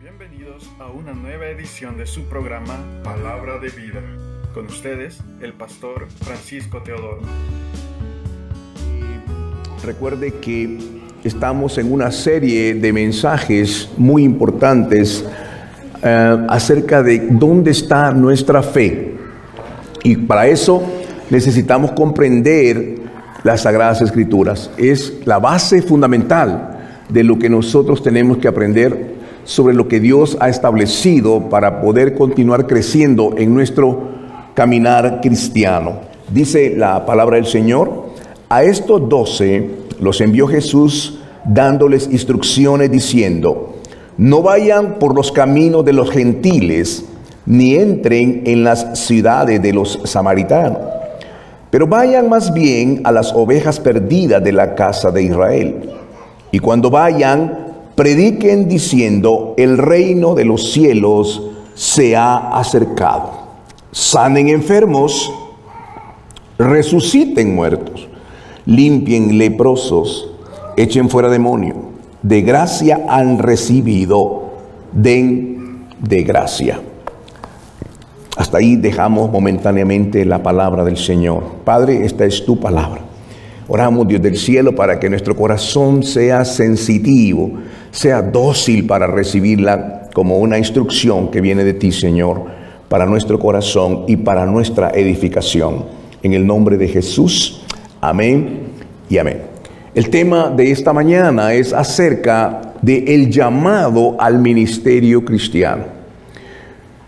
Bienvenidos a una nueva edición de su programa Palabra de Vida. Con ustedes, el pastor Francisco Teodoro. Recuerde que estamos en una serie de mensajes muy importantes acerca de dónde está nuestra fe. Y para eso necesitamos comprender las Sagradas Escrituras. Es la base fundamental de lo que nosotros tenemos que aprender sobre lo que Dios ha establecido para poder continuar creciendo en nuestro caminar cristiano. Dice la palabra del Señor: a estos 12 los envió Jesús dándoles instrucciones diciendo: no vayan por los caminos de los gentiles, ni entren en las ciudades de los samaritanos, pero vayan más bien a las ovejas perdidas de la casa de Israel. Y cuando vayan, prediquen diciendo: el reino de los cielos se ha acercado. Sanen enfermos, resuciten muertos, limpien leprosos, echen fuera demonios. De gracia han recibido, den de gracia. Hasta ahí dejamos momentáneamente la palabra del Señor. Padre, esta es tu palabra. Oramos, Dios del cielo, para que nuestro corazón sea sensitivo, sea dócil para recibirla como una instrucción que viene de ti, Señor, para nuestro corazón y para nuestra edificación. En el nombre de Jesús, amén y amén. El tema de esta mañana es acerca del llamado al ministerio cristiano.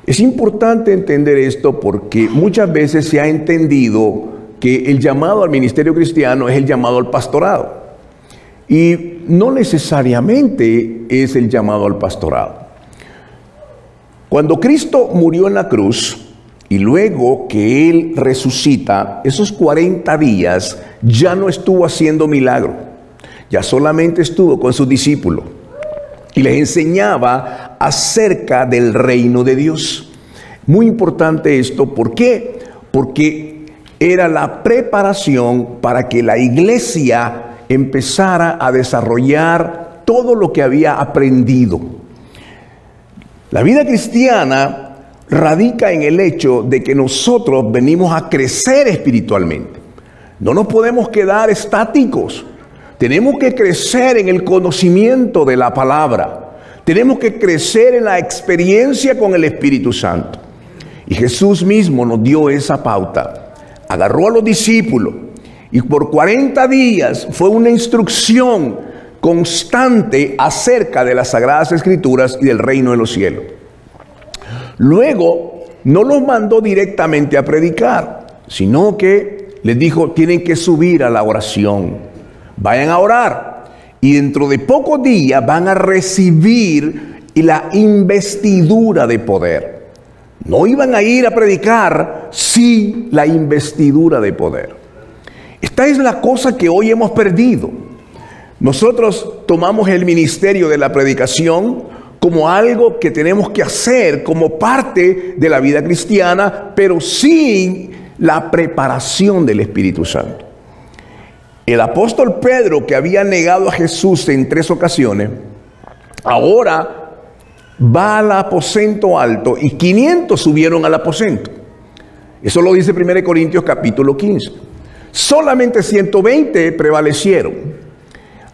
Es importante entender esto porque muchas veces se ha entendido que el llamado al ministerio cristiano es el llamado al pastorado. Y no necesariamente es el llamado al pastorado. Cuando Cristo murió en la cruz y luego que Él resucita, esos 40 días ya no estuvo haciendo milagro. Ya solamente estuvo con sus discípulos y les enseñaba acerca del reino de Dios. Muy importante esto, ¿por qué? Porque era la preparación para que la iglesia empezara a desarrollar todo lo que había aprendido. La vida cristiana radica en el hecho de que nosotros venimos a crecer espiritualmente. No nos podemos quedar estáticos. Tenemos que crecer en el conocimiento de la palabra. Tenemos que crecer en la experiencia con el Espíritu Santo. Y Jesús mismo nos dio esa pauta. Agarró a los discípulos y por 40 días fue una instrucción constante acerca de las Sagradas Escrituras y del reino de los cielos. Luego no los mandó directamente a predicar, sino que les dijo: tienen que subir a la oración, vayan a orar y dentro de pocos días van a recibir la investidura de poder. No iban a ir a predicar sin la investidura de poder. Esta es la cosa que hoy hemos perdido. Nosotros tomamos el ministerio de la predicación como algo que tenemos que hacer como parte de la vida cristiana, pero sin la preparación del Espíritu Santo. El apóstol Pedro, que había negado a Jesús en 3 ocasiones, ahora va al aposento alto y 500 subieron al aposento. Eso lo dice 1 Corintios capítulo 15. Solamente 120 prevalecieron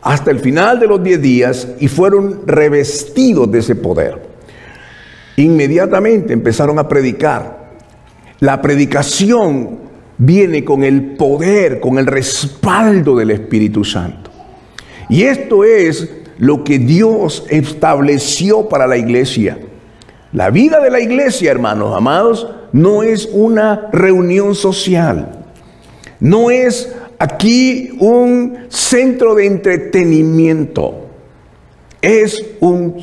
hasta el final de los 10 días y fueron revestidos de ese poder. Inmediatamente empezaron a predicar. La predicación viene con el poder, con el respaldo del Espíritu Santo. Y esto es lo que Dios estableció para la iglesia. La vida de la iglesia, hermanos amados, no es una reunión social. No es aquí un centro de entretenimiento. Es un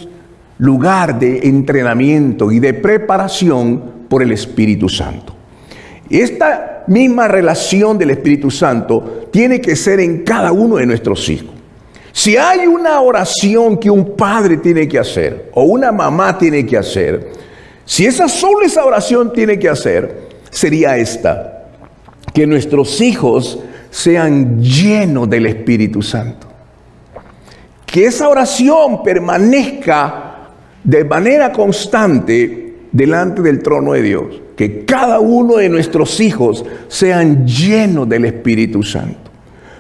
lugar de entrenamiento y de preparación por el Espíritu Santo. Esta misma relación del Espíritu Santo tiene que ser en cada uno de nuestros hijos. Si hay una oración que un padre tiene que hacer o una mamá tiene que hacer, si solo esa oración tiene que hacer, sería esta: que nuestros hijos sean llenos del Espíritu Santo. Que esa oración permanezca de manera constante delante del trono de Dios. Que cada uno de nuestros hijos sean llenos del Espíritu Santo.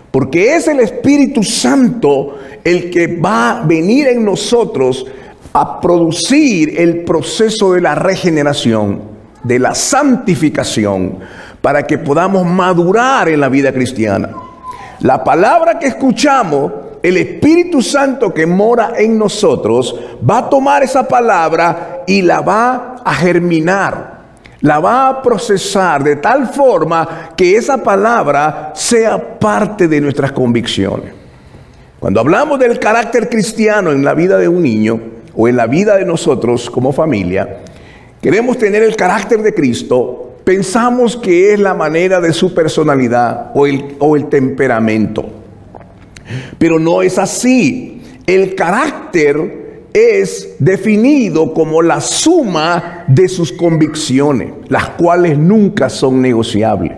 Porque es el Espíritu Santo el que va a venir en nosotros a producir el proceso de la regeneración, de la santificación, para que podamos madurar en la vida cristiana. La palabra que escuchamos, el Espíritu Santo que mora en nosotros, va a tomar esa palabra y la va a germinar, la va a procesar de tal forma que esa palabra sea parte de nuestras convicciones. Cuando hablamos del carácter cristiano en la vida de un niño o en la vida de nosotros como familia, queremos tener el carácter de Cristo. Pensamos que es la manera de su personalidad o el temperamento. Pero no es así. El carácter es definido como la suma de sus convicciones, las cuales nunca son negociables.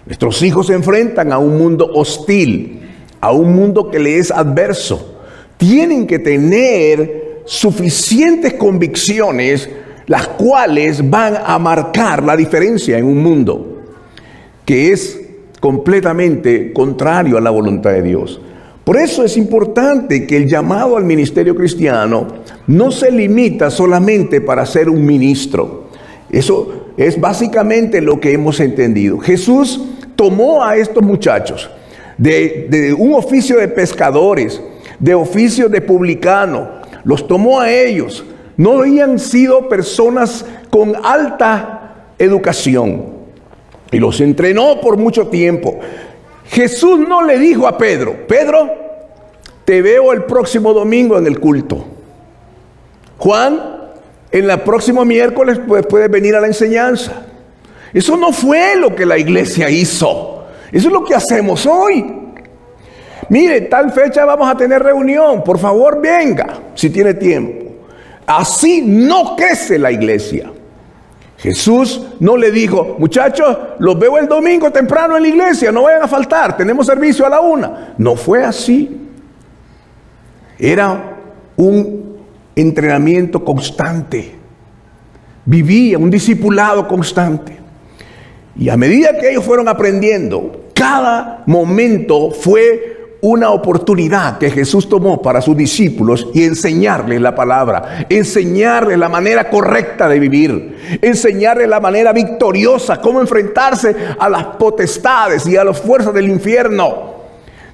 Nuestros hijos se enfrentan a un mundo hostil, a un mundo que les es adverso. Tienen que tener suficientes convicciones, las cuales van a marcar la diferencia en un mundo que es completamente contrario a la voluntad de Dios. Por eso es importante que el llamado al ministerio cristiano no se limita solamente para ser un ministro. Eso es básicamente lo que hemos entendido. Jesús tomó a estos muchachos de un oficio de pescadores, de oficio de publicano, los tomó a ellos. No habían sido personas con alta educación y los entrenó por mucho tiempo. Jesús no le dijo a Pedro: Pedro, te veo el próximo domingo en el culto. Juan, en el próximo miércoles puedes venir a la enseñanza. Eso no fue lo que la iglesia hizo. Eso es lo que hacemos hoy. Mire, tal fecha vamos a tener reunión. Por favor, venga si tiene tiempo. Así no crece la iglesia. Jesús no le dijo: muchachos, los veo el domingo temprano en la iglesia, no vayan a faltar, tenemos servicio a la 1. No fue así. Era un entrenamiento constante. Vivía un discipulado constante. Y a medida que ellos fueron aprendiendo, cada momento fue una oportunidad que Jesús tomó para sus discípulos y enseñarles la palabra, enseñarles la manera correcta de vivir, enseñarles la manera victoriosa, cómo enfrentarse a las potestades y a las fuerzas del infierno,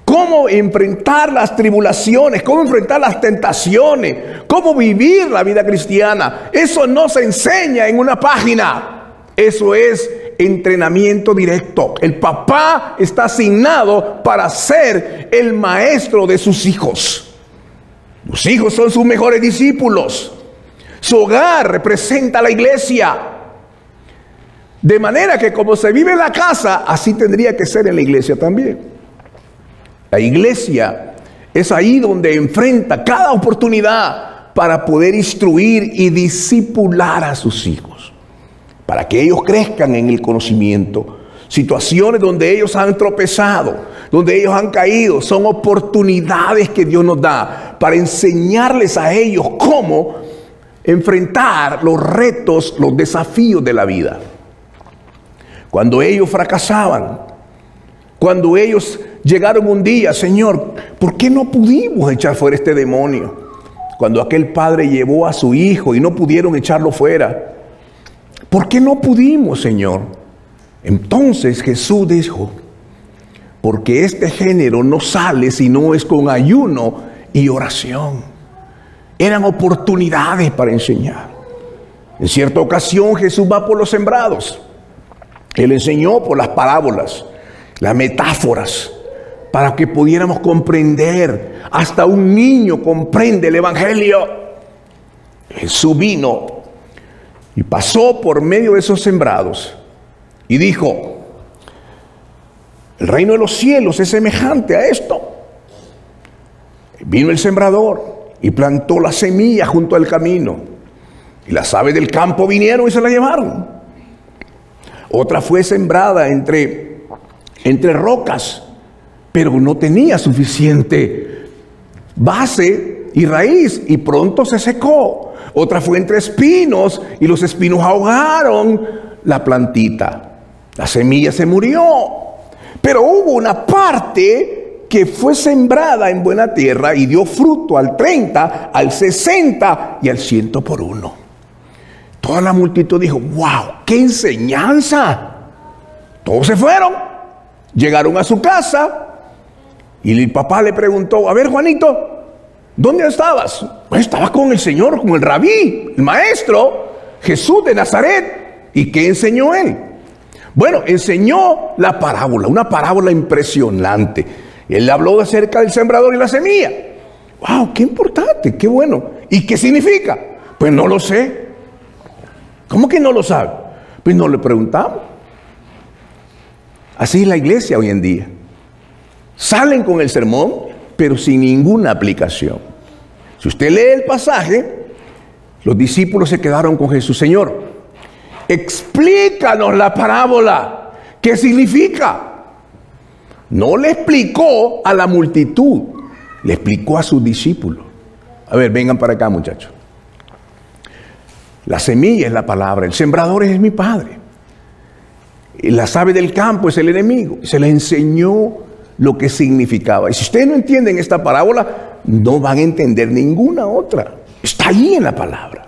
cómo enfrentar las tribulaciones, cómo enfrentar las tentaciones, cómo vivir la vida cristiana. Eso no se enseña en una página, eso es entrenamiento directo. El papá está asignado para ser el maestro de sus hijos. Los hijos son sus mejores discípulos. Su hogar representa a la iglesia. De manera que como se vive en la casa, así tendría que ser en la iglesia también. La iglesia es ahí donde enfrenta cada oportunidad para poder instruir y discipular a sus hijos, para que ellos crezcan en el conocimiento. Situaciones donde ellos han tropezado, donde ellos han caído, son oportunidades que Dios nos da para enseñarles a ellos cómo enfrentar los retos, los desafíos de la vida. Cuando ellos fracasaban, cuando ellos llegaron un día: Señor, ¿por qué no pudimos echar fuera este demonio? Cuando aquel padre llevó a su hijo y no pudieron echarlo fuera, ¿por qué no pudimos, Señor? Entonces Jesús dijo: porque este género no sale si no es con ayuno y oración. Eran oportunidades para enseñar. En cierta ocasión Jesús va por los sembrados. Él enseñó por las parábolas, las metáforas, para que pudiéramos comprender. Hasta un niño comprende el evangelio. Jesús vino y pasó por medio de esos sembrados y dijo: el reino de los cielos es semejante a esto. Vino el sembrador y plantó la semilla junto al camino, y las aves del campo vinieron y se la llevaron. Otra fue sembrada entre rocas, pero no tenía suficiente base y raíz, y pronto se secó. Otra fue entre espinos, y los espinos ahogaron la plantita. La semilla se murió. Pero hubo una parte que fue sembrada en buena tierra y dio fruto al 30, al 60 y al 100 por uno. Toda la multitud dijo: ¡wow! ¡Qué enseñanza! Todos se fueron, llegaron a su casa y el papá le preguntó: a ver, Juanito, ¿dónde estabas? Pues estaba con el Señor, con el rabí, el maestro, Jesús de Nazaret. ¿Y qué enseñó él? Bueno, enseñó la parábola, una parábola impresionante. Él habló acerca del sembrador y la semilla. ¡Wow! ¡Qué importante! ¡Qué bueno! ¿Y qué significa? Pues no lo sé. ¿Cómo que no lo sabe? Pues no le preguntamos. Así es la iglesia hoy en día. Salen con el sermón, pero sin ninguna aplicación. Si usted lee el pasaje, los discípulos se quedaron con Jesús. Señor, explícanos la parábola. ¿Qué significa? No le explicó a la multitud, le explicó a sus discípulos. A ver, vengan para acá, muchachos. La semilla es la palabra, el sembrador es mi Padre. Las aves del campo es el enemigo. Se les enseñó lo que significaba. Y si ustedes no entienden esta parábola, no van a entender ninguna otra. Está ahí en la palabra.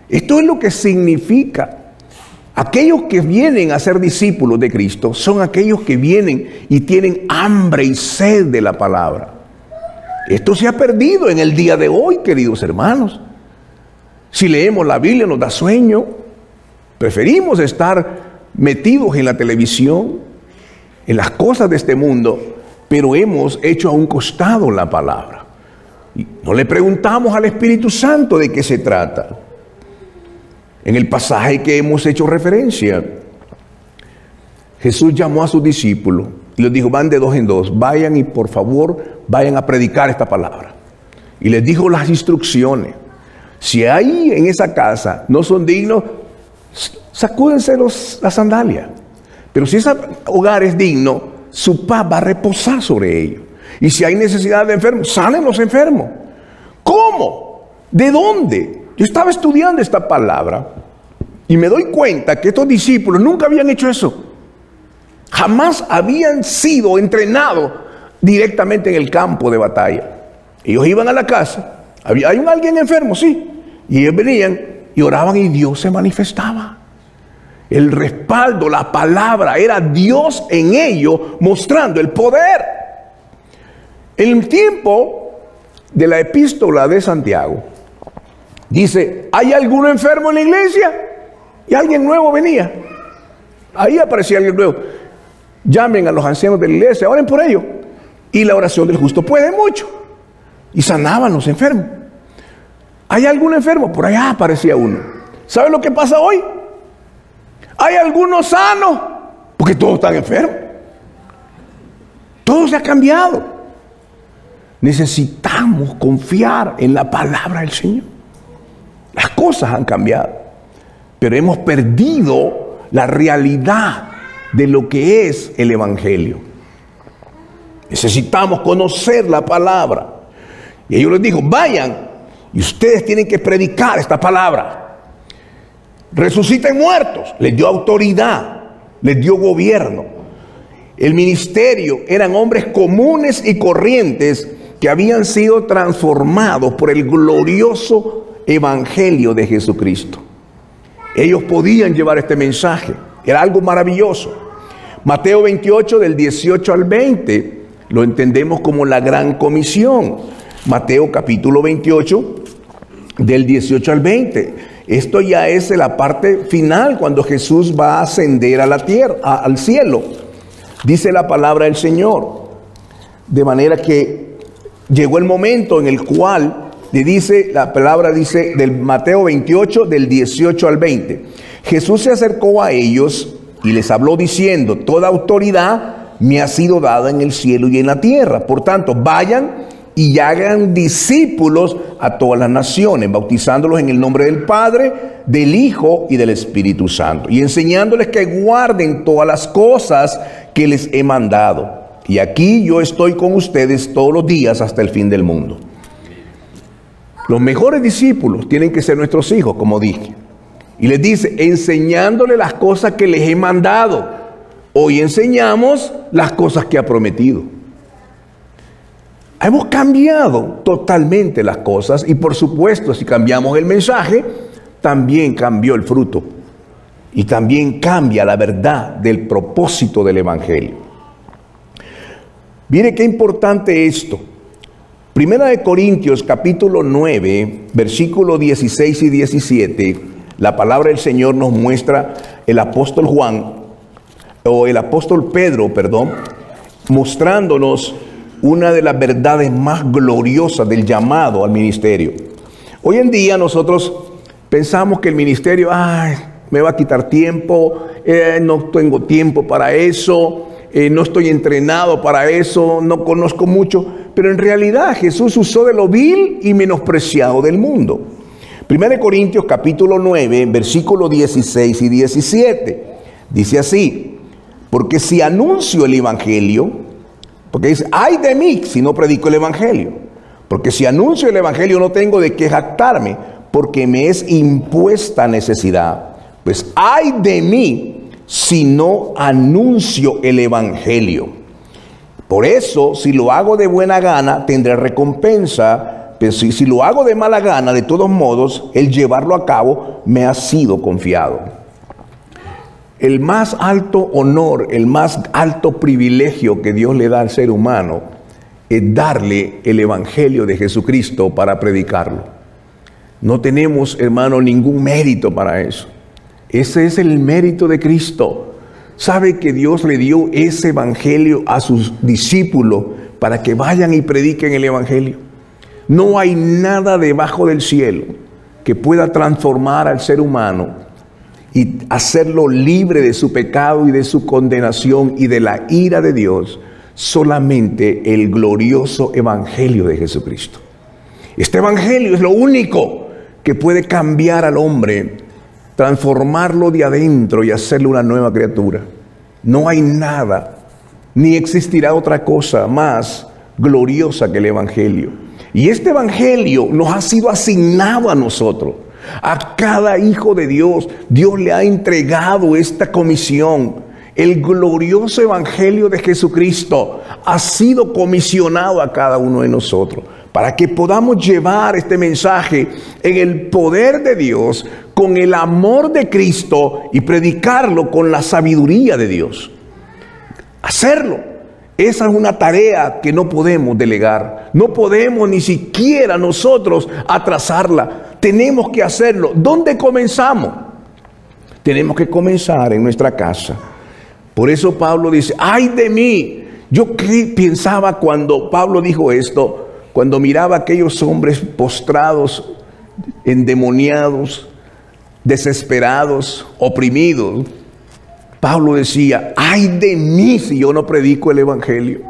Esto es lo que significa. Aquellos que vienen a ser discípulos de Cristo son aquellos que vienen y tienen hambre y sed de la palabra. Esto se ha perdido en el día de hoy, queridos hermanos. Si leemos la Biblia nos da sueño. Preferimos estar metidos en la televisión, en las cosas de este mundo, pero hemos hecho a un costado la palabra. Y no le preguntamos al Espíritu Santo de qué se trata. En el pasaje que hemos hecho referencia, Jesús llamó a sus discípulos y les dijo: van de 2 en 2, vayan y por favor vayan a predicar esta palabra. Y les dijo las instrucciones. Si ahí en esa casa no son dignos, sacúdense las sandalias. Pero si ese hogar es digno, su paz va a reposar sobre ellos. Y si hay necesidad de enfermos, salen los enfermos. ¿Cómo? ¿De dónde? Yo estaba estudiando esta palabra y me doy cuenta que estos discípulos nunca habían hecho eso. Jamás habían sido entrenados directamente en el campo de batalla. Ellos iban a la casa. ¿Hay alguien enfermo? Sí. Y ellos venían y oraban y Dios se manifestaba. El respaldo, la palabra, era Dios en ellos mostrando el poder. En el tiempo de la epístola de Santiago, dice: ¿hay alguno enfermo en la iglesia? Y alguien nuevo venía. Ahí aparecía alguien nuevo. Llamen a los ancianos de la iglesia, oren por ellos. Y la oración del justo puede mucho. Y sanaban los enfermos. ¿Hay algún enfermo? Por allá aparecía uno. ¿Sabe lo que pasa hoy? Hay algunos sanos, porque todos están enfermos. Todo se ha cambiado. Necesitamos confiar en la palabra del Señor. Las cosas han cambiado, pero hemos perdido la realidad de lo que es el Evangelio. Necesitamos conocer la palabra. Y ellos les dijo: vayan y ustedes tienen que predicar esta palabra. Resuciten muertos. Les dio autoridad, les dio gobierno. El ministerio eran hombres comunes y corrientes que habían sido transformados por el glorioso evangelio de Jesucristo. Ellos podían llevar este mensaje. Era algo maravilloso. Mateo 28 del 18 al 20 lo entendemos como la gran comisión. Mateo capítulo 28 del 18 al 20. Esto ya es la parte final, cuando Jesús va a ascender a la tierra, al cielo. Dice la palabra del Señor. De manera que llegó el momento en el cual le dice, la palabra dice del Mateo 28 del 18 al 20. Jesús se acercó a ellos y les habló diciendo: toda autoridad me ha sido dada en el cielo y en la tierra. Por tanto, vayan y hagan discípulos a todas las naciones, bautizándolos en el nombre del Padre, del Hijo y del Espíritu Santo, y enseñándoles que guarden todas las cosas que les he mandado. Y aquí yo estoy con ustedes todos los días hasta el fin del mundo. Los mejores discípulos tienen que ser nuestros hijos, como dije. Y les dice, enseñándole las cosas que les he mandado. Hoy enseñamos las cosas que ha prometido. Hemos cambiado totalmente las cosas y por supuesto, si cambiamos el mensaje, también cambió el fruto. Y también cambia la verdad del propósito del Evangelio. Mire qué importante esto. Primera de Corintios capítulo 9, versículos 16 y 17, la palabra del Señor nos muestra el apóstol Pedro, mostrándonos una de las verdades más gloriosas del llamado al ministerio. Hoy en día nosotros pensamos que el ministerio, me va a quitar tiempo, no tengo tiempo para eso, no estoy entrenado para eso, no conozco mucho. Pero en realidad Jesús usó de lo vil y menospreciado del mundo. 1 Corintios capítulo 9, versículos 16 y 17. Dice así, porque si anuncio el Evangelio, porque dice, ay de mí si no predico el Evangelio. Porque si anuncio el Evangelio no tengo de qué jactarme, porque me es impuesta necesidad. Pues ay de mí si no anuncio el Evangelio. Por eso, si lo hago de buena gana, tendré recompensa. Pero si lo hago de mala gana, de todos modos, el llevarlo a cabo me ha sido confiado. El más alto honor, el más alto privilegio que Dios le da al ser humano es darle el Evangelio de Jesucristo para predicarlo. No tenemos, hermano, ningún mérito para eso. Ese es el mérito de Cristo. ¿Sabe que Dios le dio ese Evangelio a sus discípulos para que vayan y prediquen el Evangelio? No hay nada debajo del cielo que pueda transformar al ser humano y hacerlo libre de su pecado y de su condenación y de la ira de Dios. Solamente el glorioso Evangelio de Jesucristo. Este Evangelio es lo único que puede cambiar al hombre, transformarlo de adentro y hacerle una nueva criatura. No hay nada, ni existirá otra cosa más gloriosa que el Evangelio. Y este Evangelio nos ha sido asignado a nosotros. A cada hijo de Dios, Dios le ha entregado esta comisión. El glorioso Evangelio de Jesucristo ha sido comisionado a cada uno de nosotros, para que podamos llevar este mensaje en el poder de Dios, con el amor de Cristo y predicarlo con la sabiduría de Dios. Hacerlo, esa es una tarea que no podemos delegar. No podemos ni siquiera nosotros atrasarla. Tenemos que hacerlo. ¿Dónde comenzamos? Tenemos que comenzar en nuestra casa. Por eso Pablo dice, ¡ay de mí! Yo pensaba cuando Pablo dijo esto, cuando miraba a aquellos hombres postrados, endemoniados, desesperados, oprimidos, Pablo decía, ¡ay de mí si yo no predico el Evangelio!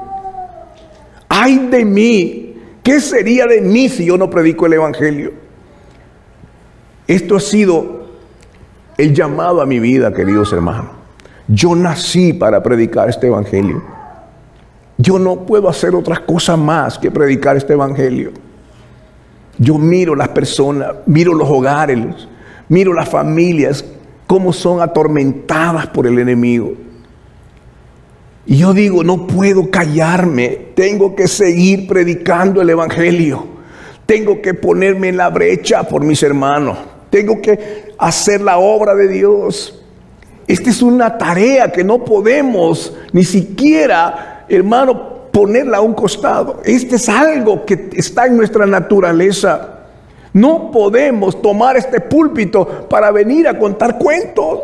¡Ay de mí! ¿Qué sería de mí si yo no predico el Evangelio? Esto ha sido el llamado a mi vida, queridos hermanos. Yo nací para predicar este Evangelio. Yo no puedo hacer otra cosa más que predicar este Evangelio. Yo miro las personas, miro los hogares, miro las familias, cómo son atormentadas por el enemigo. Y yo digo, no puedo callarme, tengo que seguir predicando el Evangelio. Tengo que ponerme en la brecha por mis hermanos. Tengo que hacer la obra de Dios. Esta es una tarea que no podemos ni siquiera, hermano, ponerla a un costado. Este es algo que está en nuestra naturaleza. No podemos tomar este púlpito para venir a contar cuentos.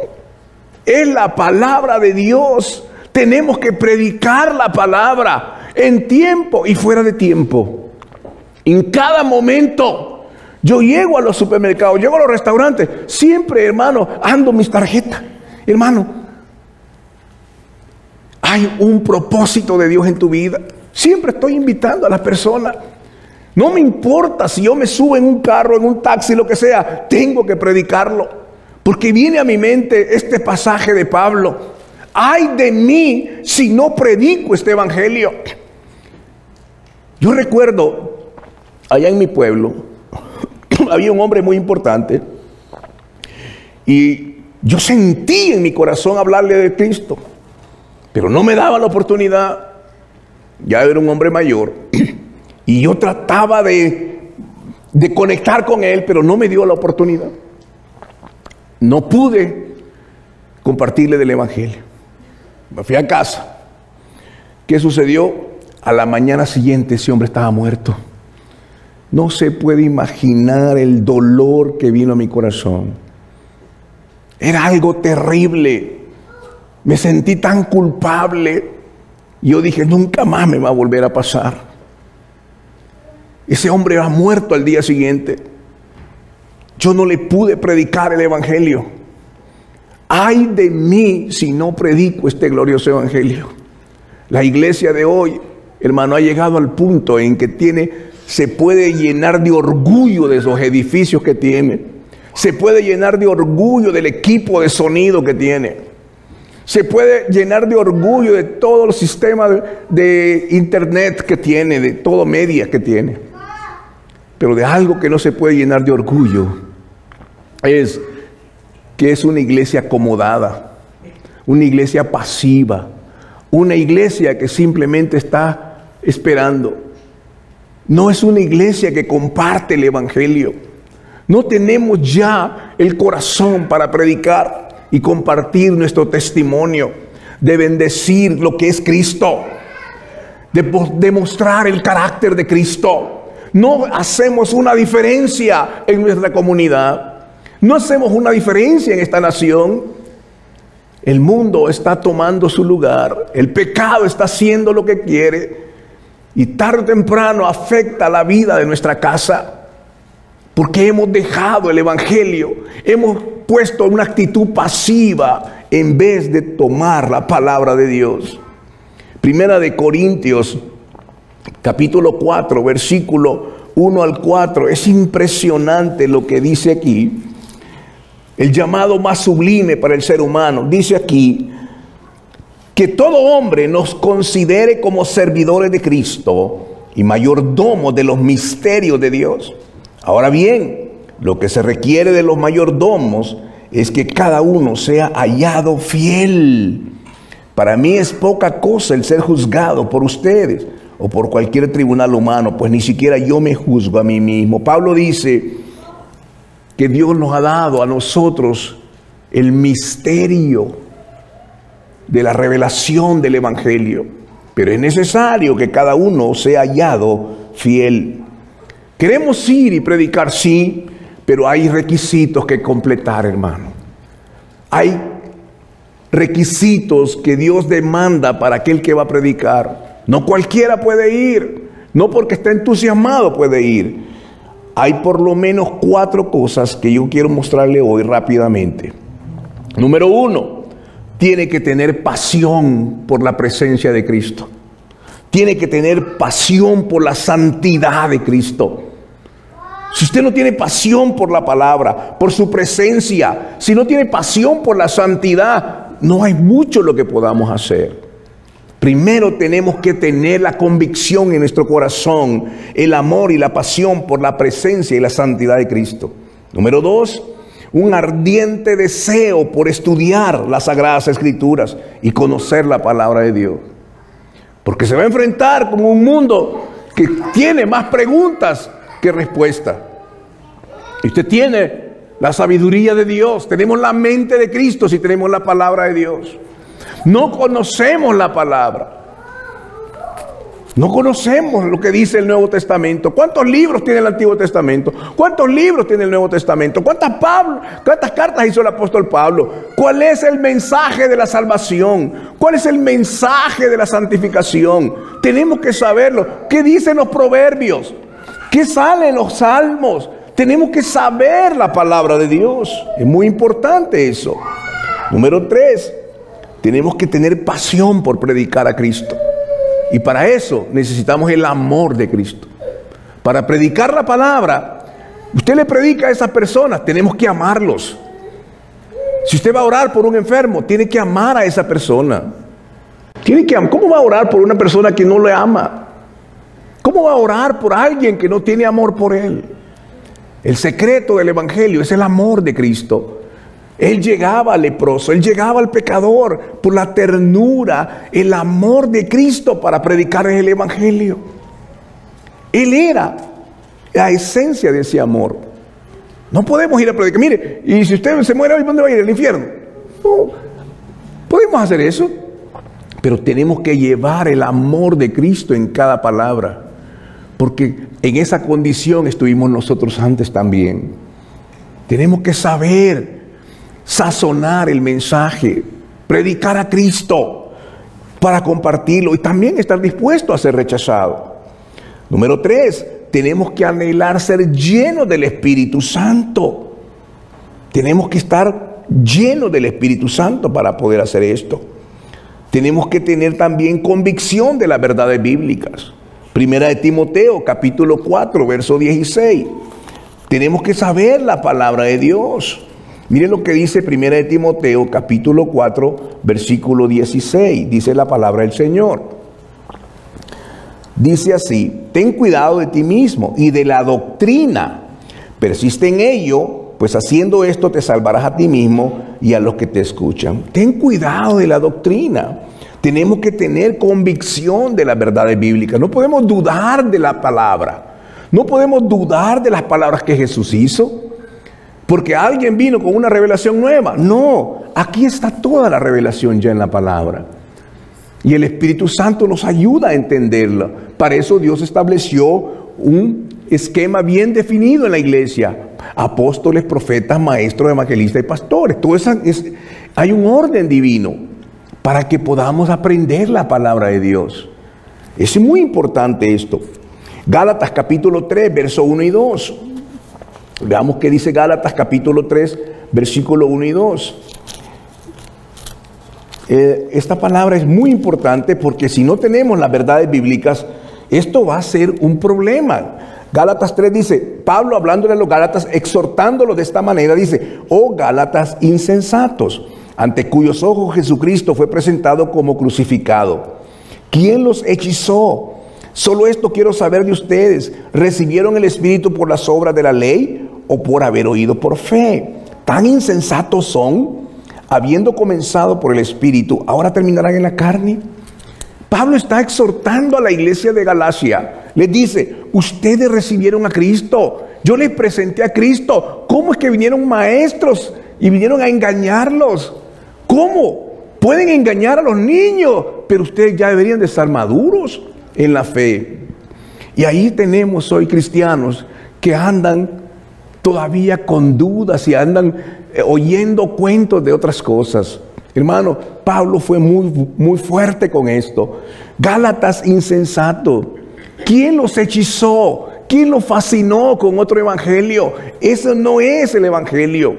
Es la palabra de Dios. Tenemos que predicar la palabra en tiempo y fuera de tiempo. En cada momento. Yo llego a los supermercados, llego a los restaurantes. Siempre, hermano, ando mis tarjetas. Hermano, hay un propósito de Dios en tu vida. Siempre estoy invitando a las personas. No me importa si yo me subo en un carro, en un taxi, lo que sea. Tengo que predicarlo. Porque viene a mi mente este pasaje de Pablo. ¡Ay de mí si no predico este Evangelio! Yo recuerdo, allá en mi pueblo, había un hombre muy importante y yo sentí en mi corazón hablarle de Cristo, pero no me daba la oportunidad. Ya era un hombre mayor y yo trataba de conectar con él, pero no me dio la oportunidad. No pude compartirle del evangelio. Me fui a casa. ¿Qué sucedió? A la mañana siguiente ese hombre estaba muerto. No se puede imaginar el dolor que vino a mi corazón. Era algo terrible. Me sentí tan culpable. Yo dije, nunca más me va a volver a pasar. Ese hombre ha muerto al día siguiente. Yo no le pude predicar el evangelio. Ay de mí si no predico este glorioso evangelio. La iglesia de hoy, hermano, ha llegado al punto en que se puede llenar de orgullo de esos edificios que tiene. Se puede llenar de orgullo del equipo de sonido que tiene. Se puede llenar de orgullo de todo el sistema de internet que tiene, de todo media que tiene. Pero de algo que no se puede llenar de orgullo es que es una iglesia acomodada, una iglesia pasiva, una iglesia que simplemente está esperando. No es una iglesia que comparte el evangelio. No tenemos ya el corazón para predicar y compartir nuestro testimonio, de bendecir lo que es Cristo, de demostrar el carácter de Cristo. No hacemos una diferencia en nuestra comunidad, no hacemos una diferencia en esta nación. El mundo está tomando su lugar, el pecado está haciendo lo que quiere y tarde o temprano afecta la vida de nuestra casa. Porque hemos dejado el evangelio, hemos puesto una actitud pasiva en vez de tomar la palabra de Dios. Primera de Corintios, capítulo 4, versículo 1 al 4. Es impresionante lo que dice aquí. El llamado más sublime para el ser humano. Dice aquí que todo hombre nos considere como servidores de Cristo y mayordomos de los misterios de Dios. Ahora bien, lo que se requiere de los mayordomos es que cada uno sea hallado fiel. Para mí es poca cosa el ser juzgado por ustedes o por cualquier tribunal humano, pues ni siquiera yo me juzgo a mí mismo. Pablo dice que Dios nos ha dado a nosotros el misterio de la revelación del evangelio, pero es necesario que cada uno sea hallado fiel. Queremos ir y predicar, sí, pero hay requisitos que completar, hermano. Hay requisitos que Dios demanda para aquel que va a predicar. No cualquiera puede ir, no porque está entusiasmado puede ir. Hay por lo menos 4 cosas que yo quiero mostrarle hoy rápidamente. Número 1, tiene que tener pasión por la presencia de Cristo. Tiene que tener pasión por la santidad de Cristo. Si usted no tiene pasión por la palabra, por su presencia, si no tiene pasión por la santidad, no hay mucho lo que podamos hacer. Primero tenemos que tener la convicción en nuestro corazón, el amor y la pasión por la presencia y la santidad de Cristo. Número 2, un ardiente deseo por estudiar las Sagradas Escrituras y conocer la palabra de Dios. Porque se va a enfrentar con un mundo que tiene más preguntas que respuestas. Y usted tiene la sabiduría de Dios, tenemos la mente de Cristo si tenemos la palabra de Dios. No conocemos la palabra. No conocemos lo que dice el Nuevo Testamento. ¿Cuántos libros tiene el Antiguo Testamento? ¿Cuántos libros tiene el Nuevo Testamento? ¿Cuántas cartas hizo el apóstol Pablo? ¿Cuál es el mensaje de la salvación? ¿Cuál es el mensaje de la santificación? Tenemos que saberlo. ¿Qué dicen los proverbios? ¿Qué sale en los salmos? Tenemos que saber la palabra de Dios. Es muy importante eso. Número 3, tenemos que tener pasión por predicar a Cristo. Y para eso necesitamos el amor de Cristo. Para predicar la palabra, usted le predica a esas personas, tenemos que amarlos. Si usted va a orar por un enfermo, tiene que amar a esa persona. ¿Cómo va a orar por una persona que no le ama? ¿Cómo va a orar por alguien que no tiene amor por él? El secreto del Evangelio es el amor de Cristo. Él llegaba al leproso, Él llegaba al pecador por la ternura, el amor de Cristo para predicar el Evangelio. Él era la esencia de ese amor. No podemos ir a predicar. Mire, y si usted se muere hoy, ¿dónde va a ir? ¿Al infierno? No, podemos hacer eso, pero tenemos que llevar el amor de Cristo en cada palabra, porque en esa condición estuvimos nosotros antes también. Tenemos que saber sazonar el mensaje, predicar a Cristo para compartirlo y también estar dispuesto a ser rechazado. Número 3, tenemos que anhelar ser llenos del Espíritu Santo. Tenemos que estar llenos del Espíritu Santo para poder hacer esto. Tenemos que tener también convicción de las verdades bíblicas. Primera de Timoteo, capítulo 4, verso 16. Tenemos que saber la palabra de Dios. Miren lo que dice Primera de Timoteo, capítulo 4, versículo 16. Dice la palabra del Señor. Dice así: ten cuidado de ti mismo y de la doctrina. Persiste en ello, pues haciendo esto te salvarás a ti mismo y a los que te escuchan. Ten cuidado de la doctrina. Tenemos que tener convicción de las verdades bíblicas. No podemos dudar de la palabra. No podemos dudar de las palabras que Jesús hizo, porque alguien vino con una revelación nueva. No, aquí está toda la revelación ya en la palabra. Y el Espíritu Santo nos ayuda a entenderla. Para eso Dios estableció un esquema bien definido en la iglesia: apóstoles, profetas, maestros, evangelistas y pastores. Todo eso hay un orden divino para que podamos aprender la palabra de Dios. Es muy importante esto. Gálatas capítulo 3, verso 1 y 2. Veamos qué dice Gálatas capítulo 3, versículo 1 y 2. Esta palabra es muy importante porque si no tenemos las verdades bíblicas, esto va a ser un problema. Gálatas 3 dice, Pablo hablándole a los Gálatas, exhortándolos de esta manera, dice: oh Gálatas insensatos, ante cuyos ojos Jesucristo fue presentado como crucificado. ¿Quién los hechizó? Solo esto quiero saber de ustedes: ¿recibieron el Espíritu por las obras de la ley o por haber oído por fe? ¿Tan insensatos son? Habiendo comenzado por el Espíritu, ¿ahora terminarán en la carne? Pablo está exhortando a la iglesia de Galacia. Les dice: ustedes recibieron a Cristo, yo les presenté a Cristo. ¿Cómo es que vinieron maestros y vinieron a engañarlos? ¿Cómo? Pueden engañar a los niños, pero ustedes ya deberían de estar maduros en la fe. Y ahí tenemos hoy cristianos que andan todavía con dudas y andan oyendo cuentos de otras cosas. Hermano, Pablo fue muy fuerte con esto. Gálatas insensato. ¿Quién los hechizó? ¿Quién los fascinó con otro evangelio? Eso no es el evangelio.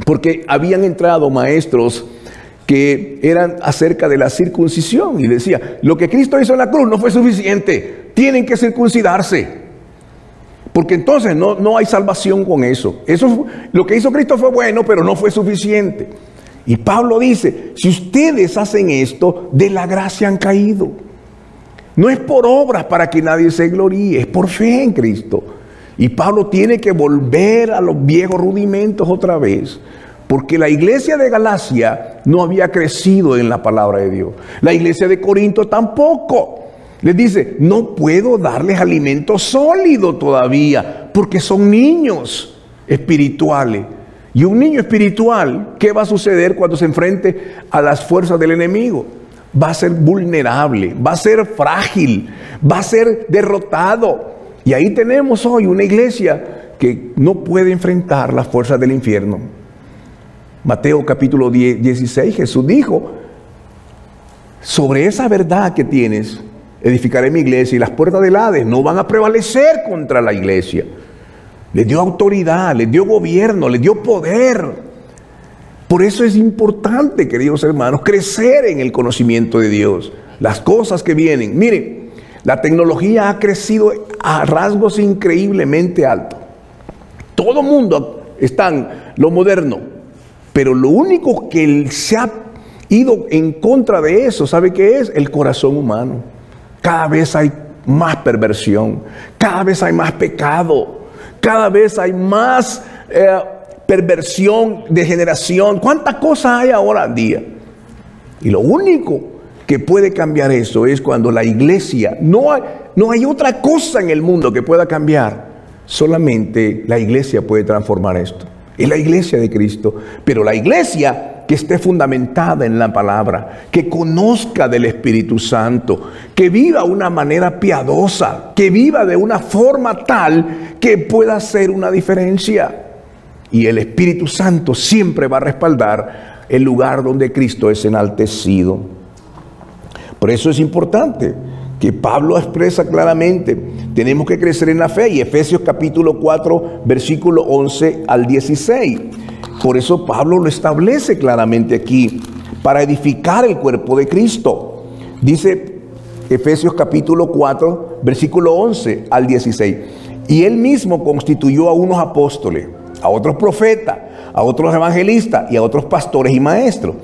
Porque habían entrado maestros que eran acerca de la circuncisión y decía: lo que Cristo hizo en la cruz no fue suficiente, tienen que circuncidarse, porque entonces no hay salvación con eso. Lo que hizo Cristo fue bueno, pero no fue suficiente. Y Pablo dice: si ustedes hacen esto, de la gracia han caído. No es por obras para que nadie se gloríe, es por fe en Cristo. Y Pablo tiene que volver a los viejos rudimentos otra vez, porque la iglesia de Galacia no había crecido en la palabra de Dios. La iglesia de Corinto tampoco. Les dice: no puedo darles alimento sólido todavía, porque son niños espirituales. Y un niño espiritual, ¿qué va a suceder cuando se enfrente a las fuerzas del enemigo? Va a ser vulnerable, va a ser frágil, va a ser derrotado. Y ahí tenemos hoy una iglesia que no puede enfrentar las fuerzas del infierno. Mateo capítulo 16, Jesús dijo: sobre esa verdad que tienes, edificaré mi iglesia, y las puertas del Hades no van a prevalecer contra la iglesia. Les dio autoridad, les dio gobierno, les dio poder. Por eso es importante, queridos hermanos, crecer en el conocimiento de Dios. Las cosas que vienen. Miren, la tecnología ha crecido a rasgos increíblemente altos. Todo el mundo está en lo moderno. Pero lo único que se ha ido en contra de eso, ¿sabe qué es? El corazón humano. Cada vez hay más perversión, cada vez hay más pecado, Cada vez hay más perversión, degeneración. ¿Cuántas cosas hay ahora en día? Y lo único que puede cambiar eso es cuando la iglesia, no hay otra cosa en el mundo que pueda cambiar. Solamente la iglesia puede transformar esto. Es la iglesia de Cristo. Pero la iglesia que esté fundamentada en la palabra, que conozca del Espíritu Santo, que viva de una manera piadosa, que viva de una forma tal que pueda hacer una diferencia. Y el Espíritu Santo siempre va a respaldar el lugar donde Cristo es enaltecido. Por eso es importante que Pablo expresa claramente, tenemos que crecer en la fe. Y Efesios capítulo 4, versículo 11 al 16. Por eso Pablo lo establece claramente aquí, para edificar el cuerpo de Cristo. Dice Efesios capítulo 4, versículo 11 al 16. Y él mismo constituyó a unos apóstoles, a otros profetas, a otros evangelistas y a otros pastores y maestros,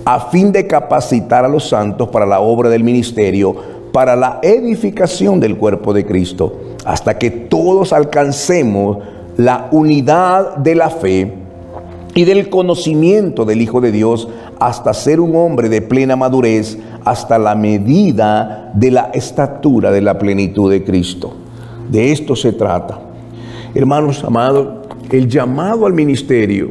a fin de capacitar a los santos para la obra del ministerio, para la edificación del cuerpo de Cristo, hasta que todos alcancemos la unidad de la fe y del conocimiento del Hijo de Dios, hasta ser un hombre de plena madurez, hasta la medida de la estatura de la plenitud de Cristo. De esto se trata. Hermanos amados, el llamado al ministerio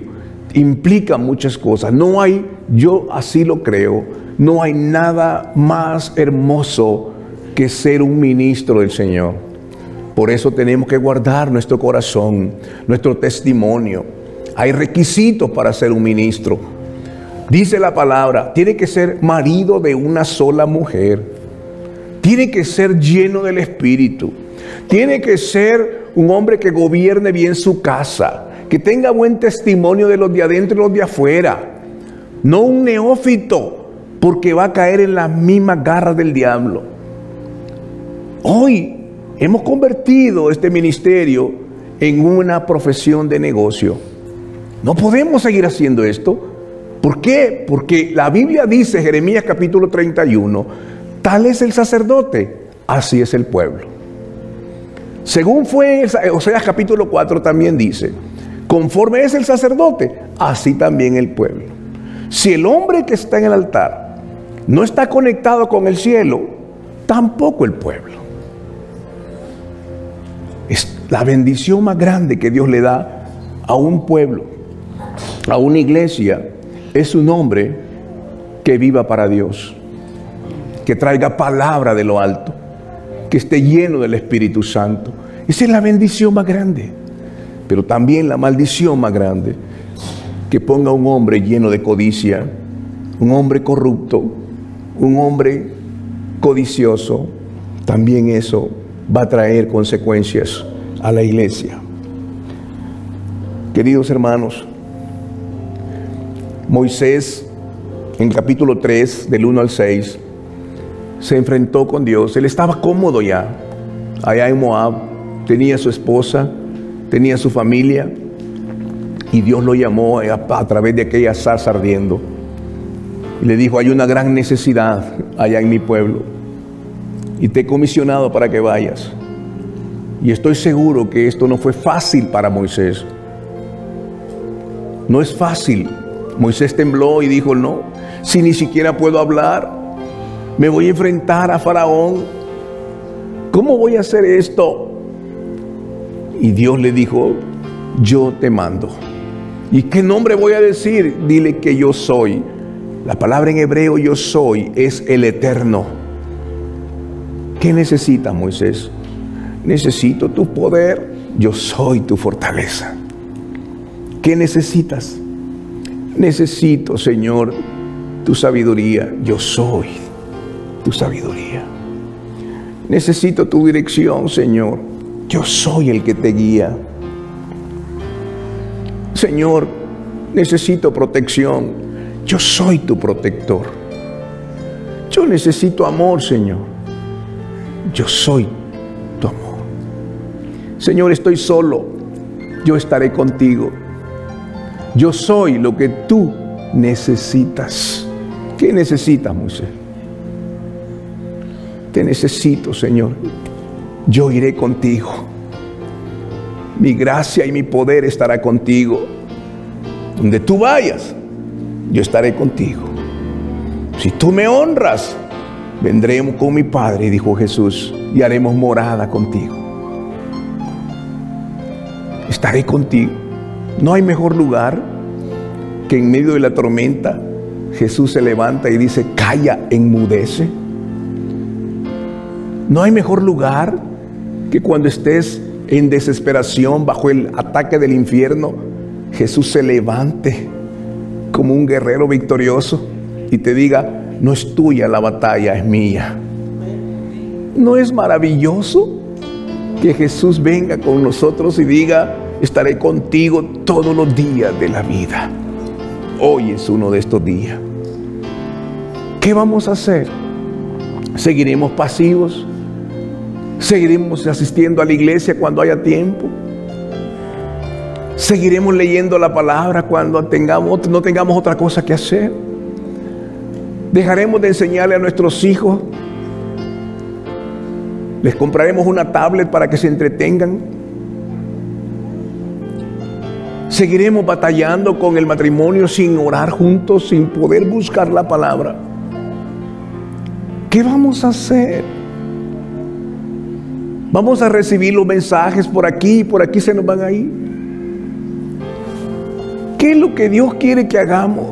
implica muchas cosas. No hay, yo así lo creo, no hay nada más hermoso que ser un ministro del Señor. Por eso tenemos que guardar nuestro corazón, nuestro testimonio. Hay requisitos para ser un ministro. Dice la palabra, tiene que ser marido de una sola mujer. Tiene que ser lleno del Espíritu. Tiene que ser un hombre que gobierne bien su casa, que tenga buen testimonio de los de adentro y los de afuera. No un neófito, porque va a caer en las mismas garras del diablo. Hoy hemos convertido este ministerio en una profesión de negocio. No podemos seguir haciendo esto. ¿Por qué? Porque la Biblia dice, Jeremías capítulo 31, tal es el sacerdote, así es el pueblo. Según fue Oseas capítulo 4 también dice, conforme es el sacerdote, así también el pueblo. Si el hombre que está en el altar no está conectado con el cielo, tampoco el pueblo. Es la bendición más grande que Dios le da a un pueblo, a una iglesia, es un hombre que viva para Dios, que traiga palabra de lo alto, que esté lleno del Espíritu Santo. Esa es la bendición más grande. Pero también la maldición más grande, que ponga un hombre lleno de codicia, un hombre corrupto, un hombre codicioso. También eso va a traer consecuencias a la iglesia. Queridos hermanos, Moisés en el capítulo 3 del 1 al 6 se enfrentó con Dios. Él estaba cómodo ya allá en Moab, tenía su esposa, tenía su familia, y Dios lo llamó a través de aquella zarza ardiendo y le dijo, hay una gran necesidad allá en mi pueblo y te he comisionado para que vayas. Y estoy seguro que esto no fue fácil para Moisés. No es fácil. Moisés tembló y dijo, no, si ni siquiera puedo hablar, me voy a enfrentar a Faraón. ¿Cómo voy a hacer esto? Y Dios le dijo, yo te mando. ¿Y qué nombre voy a decir? Dile que yo soy. La palabra en hebreo yo soy es el Eterno. ¿Qué necesitas, Moisés? Necesito tu poder. Yo soy tu fortaleza. ¿Qué necesitas? Necesito, Señor, tu sabiduría. Yo soy tu sabiduría. Necesito tu dirección, Señor. Yo soy el que te guía. Señor, necesito protección. Yo soy tu protector. Yo necesito amor, Señor. Yo soy tu amor. Señor, estoy solo. Yo estaré contigo. Yo soy lo que tú necesitas. ¿Qué necesitas, Moisés? Te necesito, Señor. Yo iré contigo. mi gracia y mi poder estará contigo. Donde tú vayas, yo estaré contigo. Si tú me honras, vendremos con mi Padre, dijo Jesús, y haremos morada contigo. Estaré contigo. No hay mejor lugar que en medio de la tormenta Jesús se levanta y dice: calla, enmudece. No hay mejor lugar que cuando estés en desesperación bajo el ataque del infierno, Jesús se levante como un guerrero victorioso y te diga: no es tuya la batalla, es mía. ¿No es maravilloso que Jesús venga con nosotros y diga: estaré contigo todos los días de la vida? Hoy es uno de estos días. ¿Qué vamos a hacer? ¿Seguiremos pasivos? ¿Seguiremos asistiendo a la iglesia cuando haya tiempo? ¿Seguiremos leyendo la palabra cuando no tengamos otra cosa que hacer? ¿Dejaremos de enseñarle a nuestros hijos? ¿Les compraremos una tablet para que se entretengan? ¿Seguiremos batallando con el matrimonio sin orar juntos, sin poder buscar la palabra? ¿Qué vamos a hacer? Vamos a recibir los mensajes por aquí y por aquí se nos van a ir. ¿Qué es lo que Dios quiere que hagamos?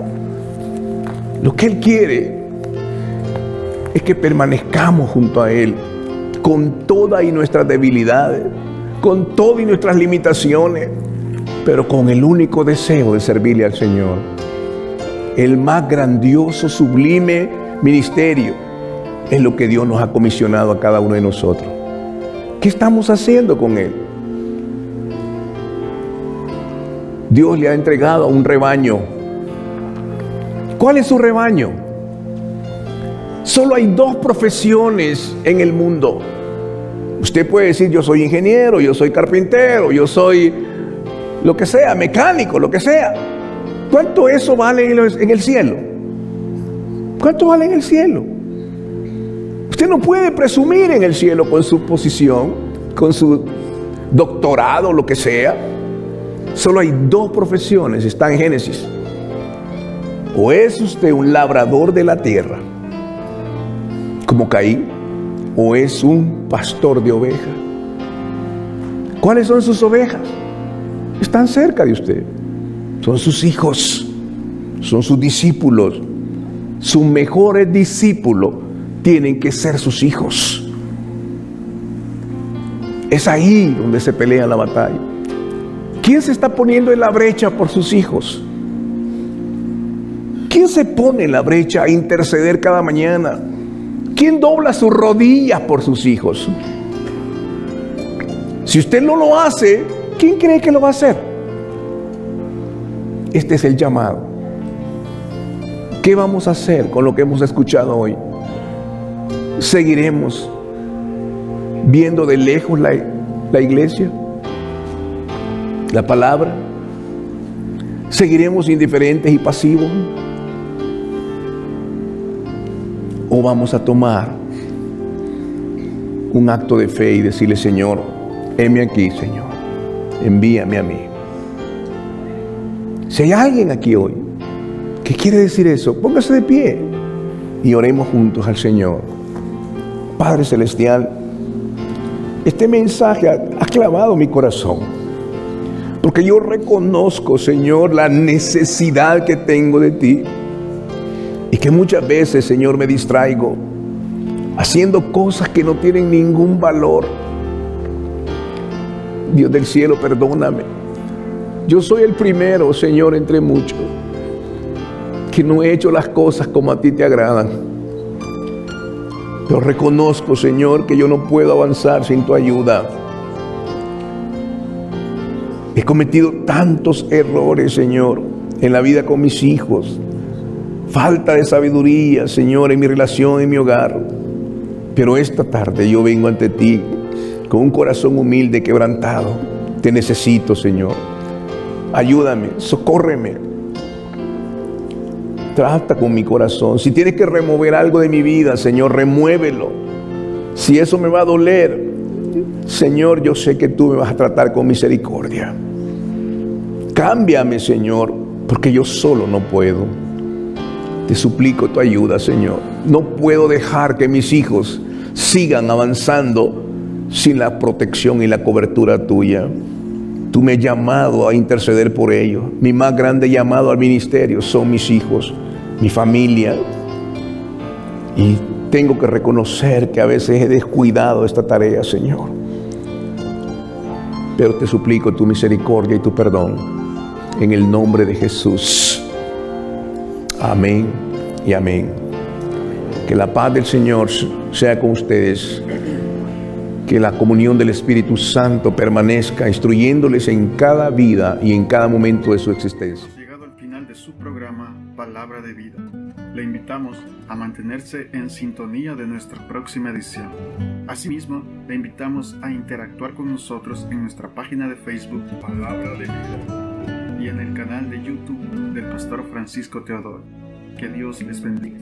Lo que Él quiere es que permanezcamos junto a Él con todas nuestras debilidades, con todas nuestras limitaciones, pero con el único deseo de servirle al Señor. El más grandioso, sublime ministerio es lo que Dios nos ha comisionado a cada uno de nosotros. ¿Qué estamos haciendo con Él? Dios le ha entregado a un rebaño. ¿Cuál es su rebaño? Solo hay dos profesiones en el mundo. Usted puede decir: yo soy ingeniero, yo soy carpintero, yo soy lo que sea, mecánico, lo que sea. ¿Cuánto eso vale en el cielo? ¿Cuánto vale en el cielo? Usted no puede presumir en el cielo con su posición, con su doctorado, lo que sea. Solo hay dos profesiones, está en Génesis. O es usted un labrador de la tierra, como Caín, o es un pastor de ovejas. ¿Cuáles son sus ovejas? Están cerca de usted. Son sus hijos, son sus discípulos. Sus mejores discípulos tienen que ser sus hijos. Es ahí donde se pelea la batalla. ¿Quién se está poniendo en la brecha por sus hijos? ¿Quién se pone en la brecha a interceder cada mañana? ¿Quién dobla sus rodillas por sus hijos? Si usted no lo hace, ¿quién cree que lo va a hacer? Este es el llamado. ¿Qué vamos a hacer con lo que hemos escuchado hoy? ¿Seguiremos viendo de lejos la iglesia? ¿La palabra? ¿Seguiremos indiferentes y pasivos? ¿O vamos a tomar un acto de fe y decirle: Señor, heme aquí, Señor, envíame a mí? Si hay alguien aquí hoy que quiere decir eso, póngase de pie y oremos juntos al Señor. Padre Celestial, este mensaje ha clavado mi corazón, porque yo reconozco, Señor, la necesidad que tengo de ti, y que muchas veces, Señor, me distraigo haciendo cosas que no tienen ningún valor. Dios del cielo, perdóname. Yo soy el primero, Señor, entre muchos, que no he hecho las cosas como a ti te agradan. Pero reconozco, Señor, que yo no puedo avanzar sin tu ayuda. He cometido tantos errores, Señor, en la vida con mis hijos. Falta de sabiduría, Señor, en mi relación, en mi hogar. Pero esta tarde yo vengo ante ti con un corazón humilde, quebrantado. Te necesito, Señor. Ayúdame, socórreme. Trata con mi corazón. Si tienes que remover algo de mi vida, Señor, remuévelo. Si eso me va a doler, Señor, yo sé que tú me vas a tratar con misericordia. Cámbiame, Señor, porque yo solo no puedo. Te suplico tu ayuda, Señor. No puedo dejar que mis hijos sigan avanzando sin la protección y la cobertura tuya. Tú me has llamado a interceder por ellos. Mi más grande llamado al ministerio son mis hijos, mi familia. Y tengo que reconocer que a veces he descuidado esta tarea, Señor. Pero te suplico tu misericordia y tu perdón en el nombre de Jesús. Amén y amén. Que la paz del Señor sea con ustedes. Que la comunión del Espíritu Santo permanezca instruyéndoles en cada vida y en cada momento de su existencia. Hemos llegado al final de su programa Palabra de Vida. Le invitamos a mantenerse en sintonía de nuestra próxima edición. Asimismo, le invitamos a interactuar con nosotros en nuestra página de Facebook Palabra de Vida y en el canal de YouTube del Pastor Francisco Teodoro. Que Dios les bendiga.